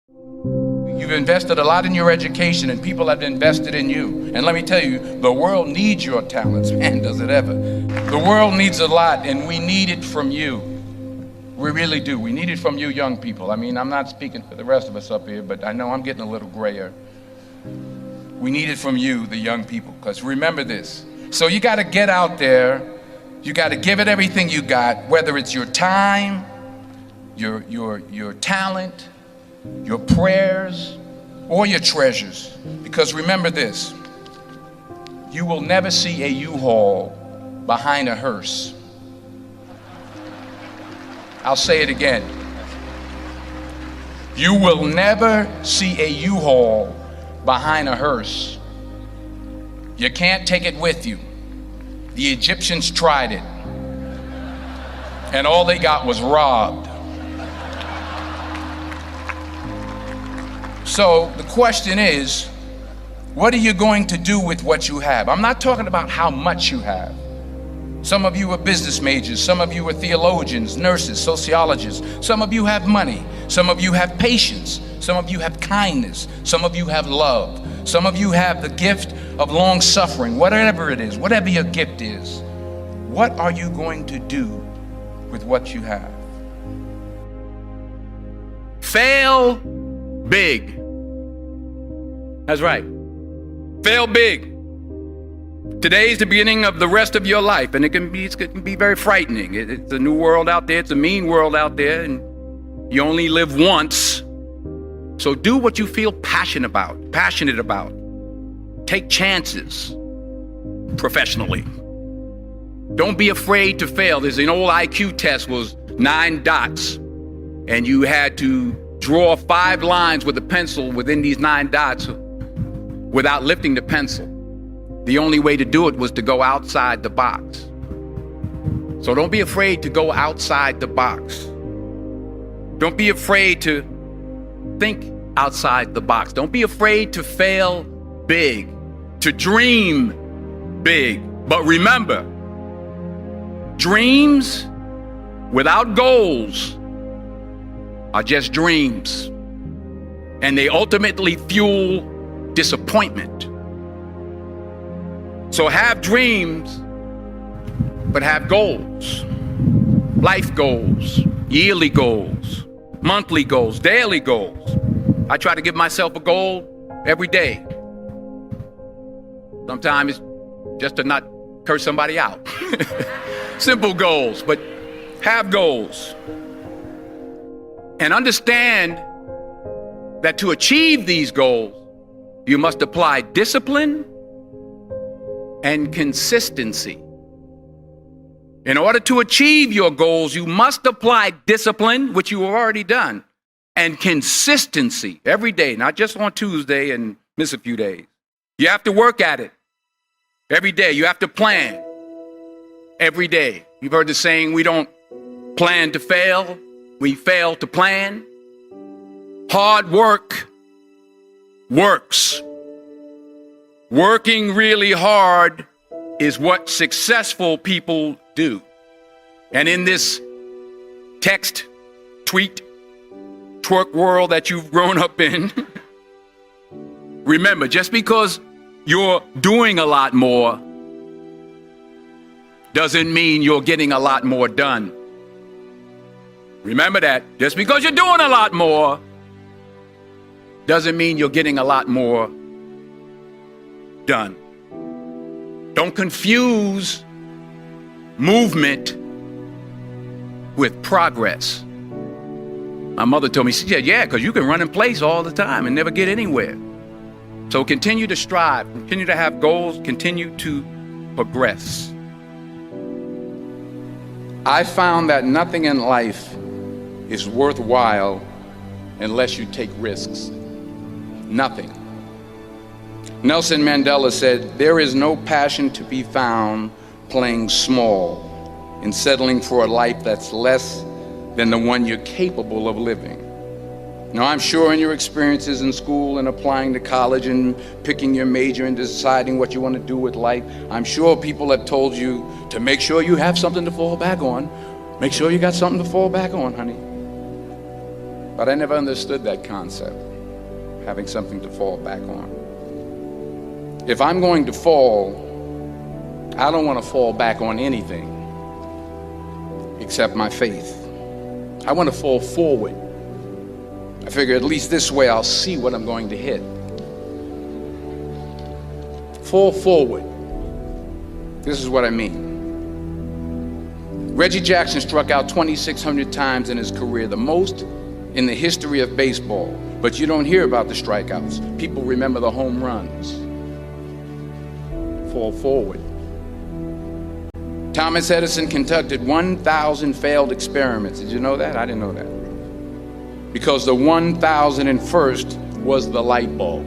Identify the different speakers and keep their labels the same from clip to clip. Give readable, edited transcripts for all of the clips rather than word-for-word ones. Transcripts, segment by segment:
Speaker 1: You've invested a lot in your education, and people have invested in you. And let me tell you, the world needs your talents. Man, does it ever. The world needs a lot, and we need it from you. We really do. We need it from you young people. I mean, I'm not speaking for the rest of us up here, but I know I'm getting a little grayer. We need it from you, the young people, because remember this. So you got to get out there. You got to give it everything you got, whether it's your time, your talent, your prayers, or your treasures. Because remember this, you will never see a U-Haul behind a hearse. I'll say it again. You will never see a U-Haul behind a hearse. You can't take it with you. The Egyptians tried it, and all they got was robbed. So the question is, what are you going to do with what you have? I'm not talking about how much you have. Some of you are business majors, some of you are theologians, nurses, sociologists. Some of you have money, some of you have patience, some of you have kindness, some of you have love, some of you have the gift of long suffering. Whatever it is, whatever your gift is, what are you going to do with what you have?
Speaker 2: Fail big. That's right. Fail big. Today's the beginning of the rest of your life, and it can be very frightening. It's a new world out there. It's a mean world out there, and you only live once. So do what you feel passionate about. Take chances professionally. Don't be afraid to fail. There's an old IQ test, was 9 dots, and you had to draw 5 lines with a pencil within these 9 dots without lifting the pencil. The only way to do it was to go outside the box. So don't be afraid to go outside the box. Don't be afraid to think outside the box. Don't be afraid to fail big, to dream big. But remember, dreams without goals are just dreams, and they ultimately fuel disappointment. So have dreams, but have goals. Life goals, yearly goals, monthly goals, daily goals. I try to give myself a goal every day. Sometimes it's just to not curse somebody out. Simple goals, but have goals. And understand that to achieve these goals, you must apply discipline and consistency. In order to achieve your goals, you must apply discipline, which you have already done, and consistency every day, not just on Tuesday and miss a few days. You have to work at it every day. You have to plan every day. You've heard the saying, we don't plan to fail, we fail to plan. Hard work works. Working really hard is what successful people do. And in this text, tweet, twerk world that you've grown up in, remember, just because you're doing a lot more doesn't mean you're getting a lot more done. Remember that. Just because you're doing a lot more doesn't mean you're getting a lot more done. Don't confuse movement with progress. My mother told me, she said, yeah, because you can run in place all the time and never get anywhere. So continue to strive, continue to have goals, continue to progress.
Speaker 1: I found that nothing in life is worthwhile unless you take risks. Nothing. Nelson Mandela said, there is no passion to be found playing small and settling for a life that's less than the one you're capable of living. Now, I'm sure in your experiences in school and applying to college and picking your major and deciding what you want to do with life, I'm sure people have told you to make sure you have something to fall back on. Make sure you got something to fall back on, honey. But I never understood that concept, having something to fall back on. If I'm going to fall, I don't want to fall back on anything except my faith. I want to fall forward. I figure at least this way I'll see what I'm going to hit. Fall forward. This is what I mean. Reggie Jackson struck out 2,600 times in his career, the most in the history of baseball. But you don't hear about the strikeouts. People remember the home runs. Fall forward. Thomas Edison conducted 1,000 failed experiments. Did you know that? I didn't know that. Because the 1,001st was the light bulb.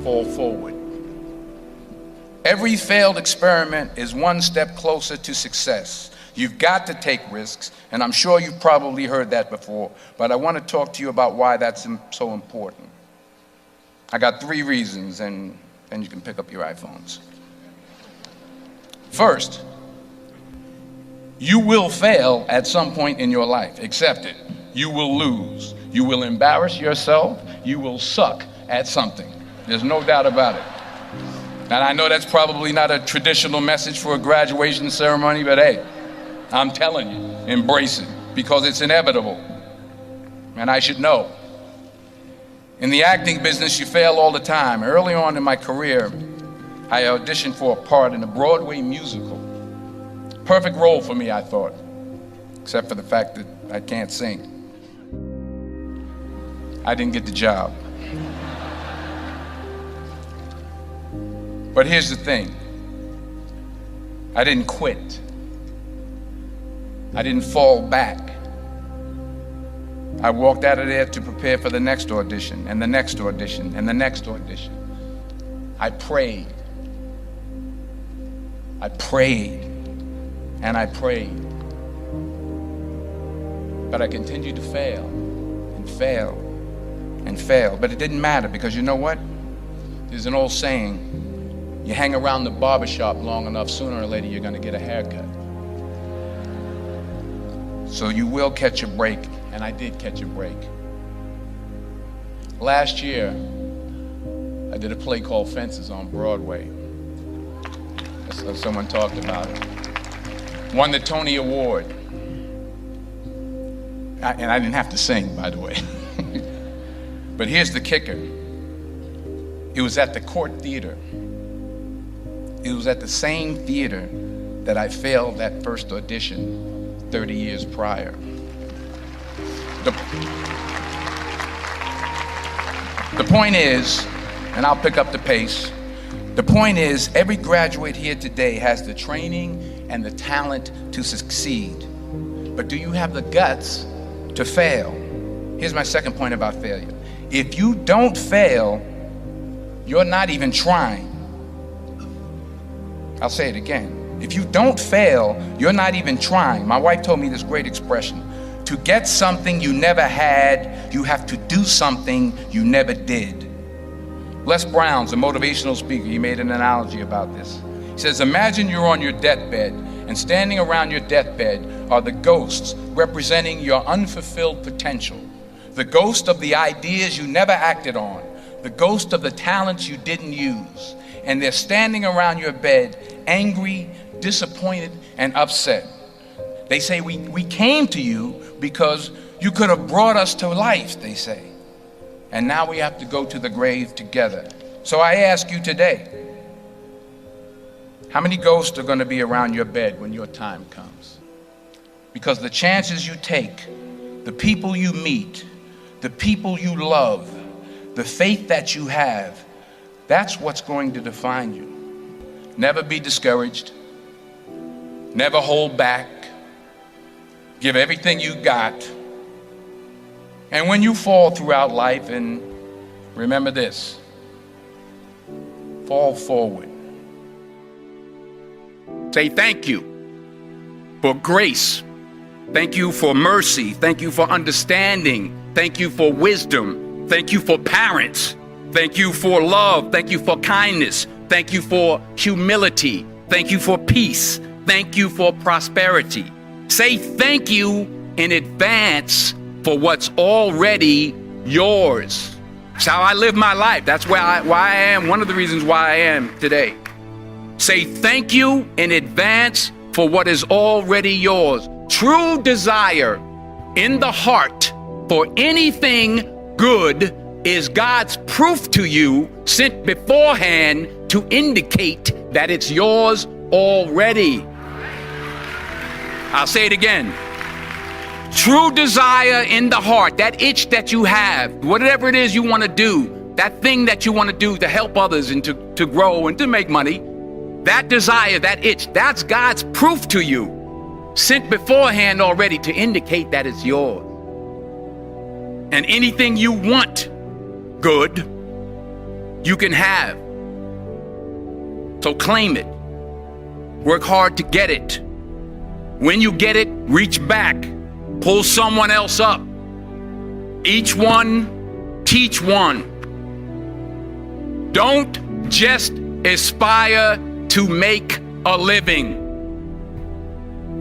Speaker 1: Fall forward. Every failed experiment is one step closer to success. You've got to take risks, and I'm sure you've probably heard that before, but I want to talk to you about why that's so important. I got 3 reasons, and then you can pick up your iPhones. First, you will fail at some point in your life. Accept it. You will lose. You will embarrass yourself. You will suck at something. There's no doubt about it. And I know that's probably not a traditional message for a graduation ceremony, but hey, I'm telling you, embrace it, because it's inevitable. And I should know. In the acting business, you fail all the time. Early on in my career, I auditioned for a part in a Broadway musical. Perfect role for me, I thought, except for the fact that I can't sing. I didn't get the job. But here's the thing. I didn't quit. I didn't fall back. I walked out of there to prepare for the next audition, and the next audition, and the next audition. I prayed. I prayed, and I prayed. But I continued to fail, and fail, and fail. But it didn't matter, because you know what? There's an old saying, you hang around the barbershop long enough, sooner or later you're going to get a haircut. So you will catch a break, and I did catch a break. Last year, I did a play called Fences on Broadway. So someone talked about it. Won the Tony Award. And I didn't have to sing, by the way. But here's the kicker. It was at the Court Theater. It was at the same theater that I failed that first audition 30 years prior. The point is, and I'll pick up the pace, the point is, every graduate here today has the training and the talent to succeed. But do you have the guts to fail? Here's my second point about failure. If you don't fail, you're not even trying. I'll say it again. If you don't fail, you're not even trying. My wife told me this great expression. To get something you never had, you have to do something you never did. Les Brown's a motivational speaker. He made an analogy about this. He says, imagine you're on your deathbed, and standing around your deathbed are the ghosts representing your unfulfilled potential. The ghost of the ideas you never acted on. The ghost of the talents you didn't use. And they're standing around your bed, angry, disappointed, and upset. They say, we came to you because you could have brought us to life, they say. And now we have to go to the grave together. So I ask you today, how many ghosts are going to be around your bed when your time comes? Because the chances you take, the people you meet, the people you love, the faith that you have, that's what's going to define you. Never be discouraged. Never hold back. Give everything you got. And when you fall throughout life, and remember this, fall forward.
Speaker 2: Say thank you for grace. Thank you for mercy. Thank you for understanding. Thank you for wisdom. Thank you for parents. Thank you for love. Thank you for kindness. Thank you for humility. Thank you for peace. Thank you for prosperity. Say thank you in advance for what's already yours. It's how I live my life. That's why I am, one of the reasons why I am today. Say thank you in advance for what is already yours. True desire in the heart for anything good is God's proof to you, sent beforehand to indicate that it's yours already. I'll say it again. True desire in the heart, that itch that you have, whatever it is you want to do, that thing that you want to do to help others and to grow and to make money, that desire, that itch, that's God's proof to you, sent beforehand already to indicate that it's yours. And anything you want good, you can have. So claim it. Work hard to get it. When you get it, reach back. Pull someone else up. Each one, teach one. Don't just aspire to make a living.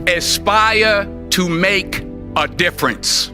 Speaker 2: Aspire to make a difference.